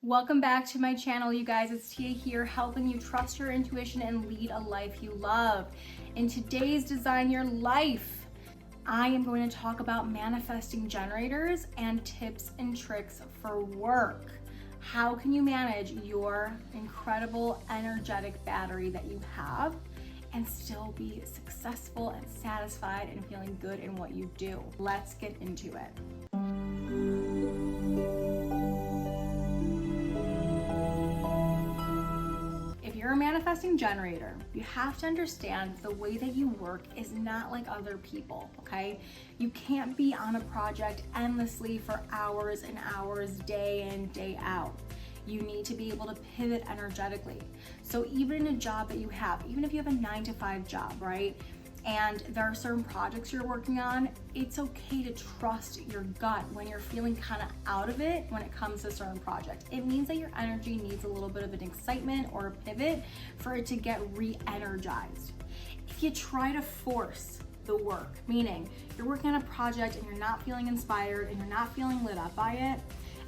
Welcome back to my channel, you guys. It's Tia here, helping you trust your intuition and lead a life you love. In today's Design Your Life, I am going to talk about manifesting generators and tips and tricks for work. How can you manage your incredible energetic battery that you have and still be successful and satisfied and feeling good in what you do? Let's get into it. If you're a manifesting generator, you have to understand the way that you work is not like other people, okay? You can't be on a project endlessly for hours and hours, day in, day out. You need to be able to pivot energetically. So even in a job that you have, even if you have a 9-to-5 job, right? And there are certain projects you're working on, it's okay to trust your gut when you're feeling kind of out of it when it comes to a certain project. It means that your energy needs a little bit of an excitement or a pivot for it to get re-energized. If you try to force the work, meaning you're working on a project and you're not feeling inspired and you're not feeling lit up by it,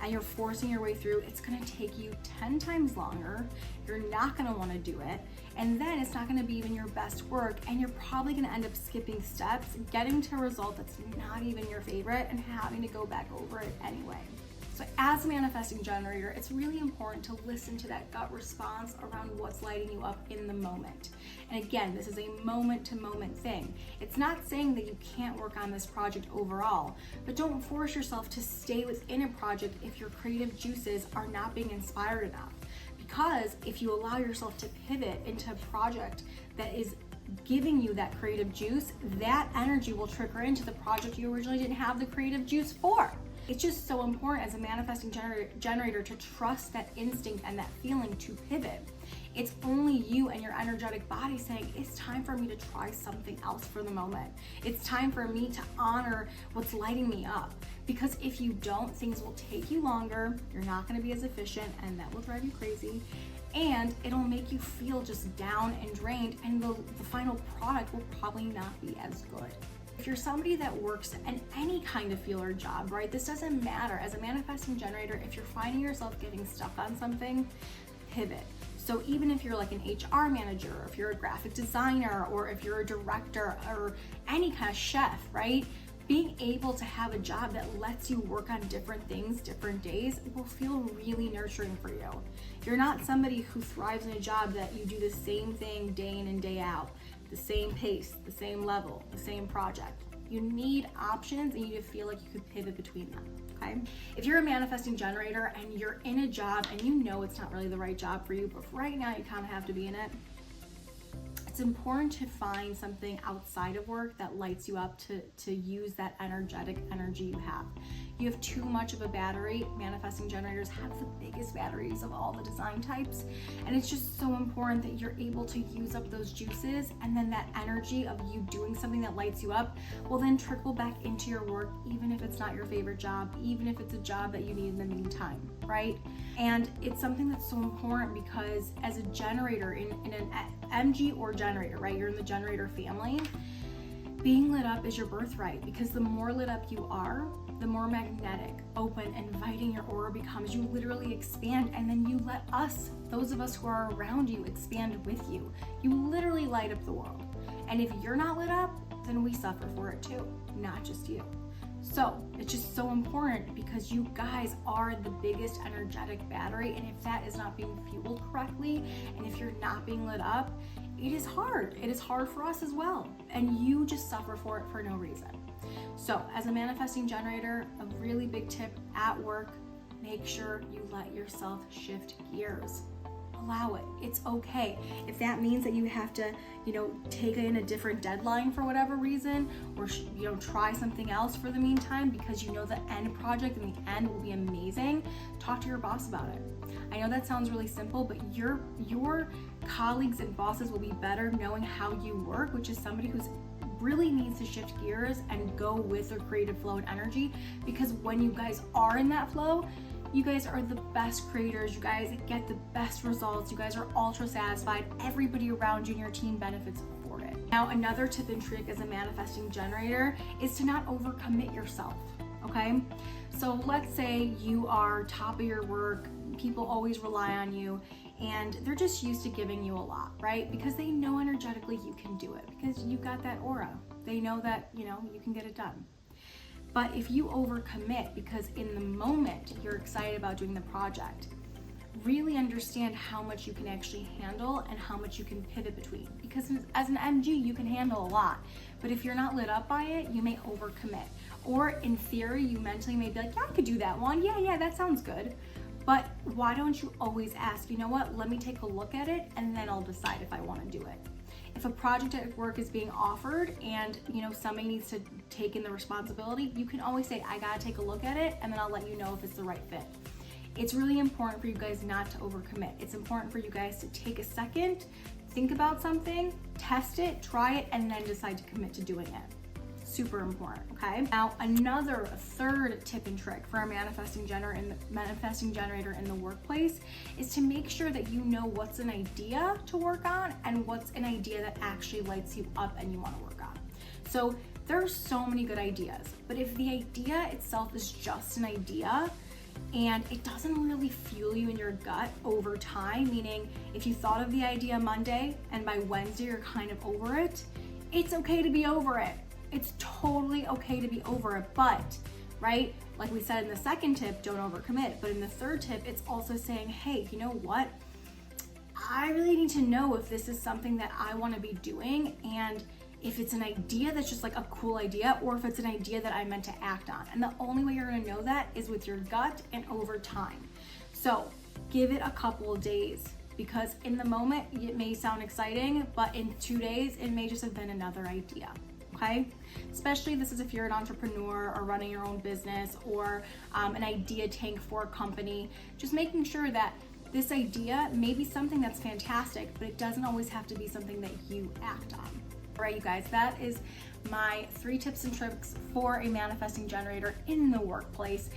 and you're forcing your way through, it's gonna take you 10 times longer. You're not gonna wanna do it. And then it's not gonna be even your best work, and you're probably gonna end up skipping steps, getting to a result that's not even your favorite, and having to go back over it anyway. So as a manifesting generator, it's really important to listen to that gut response around what's lighting you up in the moment. And again, this is a moment to moment thing. It's not saying that you can't work on this project overall, but don't force yourself to stay within a project if your creative juices are not being inspired enough. Because if you allow yourself to pivot into a project that is giving you that creative juice, that energy will trigger into the project you originally didn't have the creative juice for. It's just so important as a manifesting generator to trust that instinct and that feeling to pivot. It's only you and your energetic body saying, it's time for me to try something else for the moment. It's time for me to honor what's lighting me up. Because if you don't, things will take you longer, you're not gonna be as efficient, and that will drive you crazy. And it'll make you feel just down and drained, and the final product will probably not be as good. If you're somebody that works in any kind of field or job, right? This doesn't matter. As a manifesting generator, if you're finding yourself getting stuck on something, pivot. So even if you're like an HR manager, or if you're a graphic designer, or if you're a director, or any kind of chef, right? Being able to have a job that lets you work on different things, different days, will feel really nurturing for you. You're not somebody who thrives in a job that you do the same thing day in and day out, the same pace, the same level, the same project. You need options, and you need to feel like you could pivot between them, okay? If you're a manifesting generator and you're in a job and you know it's not really the right job for you, but right now you kind of have to be in it, it's important to find something outside of work that lights you up to use that energetic energy you have. You have too much of a battery. Manifesting generators have the biggest batteries of all the design types. And it's just so important that you're able to use up those juices, and then that energy of you doing something that lights you up will then trickle back into your work, even if it's not your favorite job, even if it's a job that you need in the meantime, right? And it's something that's so important because as a generator in an MG or generator, right? You're in the generator family. Being lit up is your birthright, because the more lit up you are, the more magnetic, open, inviting your aura becomes. You literally expand, and then you let us, those of us who are around you, expand with you. You literally light up the world. And if you're not lit up, then we suffer for it too, not just you. So it's just so important, because you guys are the biggest energetic battery, and if that is not being fueled correctly, and if you're not being lit up, it is hard. It is hard for us as well, and you just suffer for it for no reason. So as a manifesting generator, a really big tip at work, make sure you let yourself shift gears. Allow it. It's okay. If that means that you have to, take in a different deadline for whatever reason, or, try something else for the meantime, because you know the end project in the end will be amazing, talk to your boss about it. I know that sounds really simple, but your colleagues and bosses will be better knowing how you work, which is somebody who's really needs to shift gears and go with their creative flow and energy, because when you guys are in that flow, you guys are the best creators, you guys get the best results, you guys are ultra satisfied, everybody around you and your team benefits for it. Now, another tip and trick as a manifesting generator is to not overcommit yourself, okay? So let's say you are top of your work, people always rely on you, and they're just used to giving you a lot, right? Because they know energetically you can do it, because you got that aura. They know that, you can get it done. But if you overcommit because in the moment you're excited about doing the project, really understand how much you can actually handle and how much you can pivot between. Because as an MG, you can handle a lot. But if you're not lit up by it, you may overcommit. Or in theory, you mentally may be like, yeah, I could do that one. Yeah, that sounds good. But why don't you always ask, you know what, let me take a look at it and then I'll decide if I want to do it. If a project at work is being offered and somebody needs to take in the responsibility, you can always say, I gotta take a look at it and then I'll let you know if it's the right fit. It's really important for you guys not to overcommit. It's important for you guys to take a second, think about something, test it, try it, and then decide to commit to doing it. Super important, okay? Now, another third tip and trick for a manifesting generator in the workplace is to make sure that you know what's an idea to work on and what's an idea that actually lights you up and you want to work on. So there are so many good ideas, but if the idea itself is just an idea and it doesn't really fuel you in your gut over time, meaning if you thought of the idea Monday and by Wednesday you're kind of over it, it's okay to be over it. It's totally okay to be over it, but, right, like we said in the second tip, don't overcommit. But in the third tip, it's also saying, hey, you know what? I really need to know if this is something that I want to be doing, and if it's an idea that's just like a cool idea, or if it's an idea that I'm meant to act on. And the only way you're going to know that is with your gut and over time. So give it a couple of days, because in the moment, it may sound exciting, but in 2 days, it may just have been another idea. Okay? Especially this is if you're an entrepreneur or running your own business or an idea tank for a company. Just making sure that this idea may be something that's fantastic, but it doesn't always have to be something that you act on. All right, you guys, that is my 3 tips and tricks for a manifesting generator in the workplace.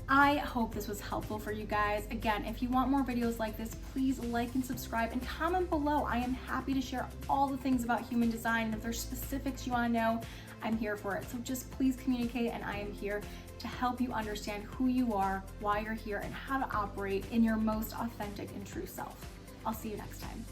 I hope this was helpful for you guys. Again, if you want more videos like this, please like and subscribe and comment below. I am happy to share all the things about human design. And if there's specifics you want to know, I'm here for it. So just please communicate, and I am here to help you understand who you are, why you're here, and how to operate in your most authentic and true self. I'll see you next time.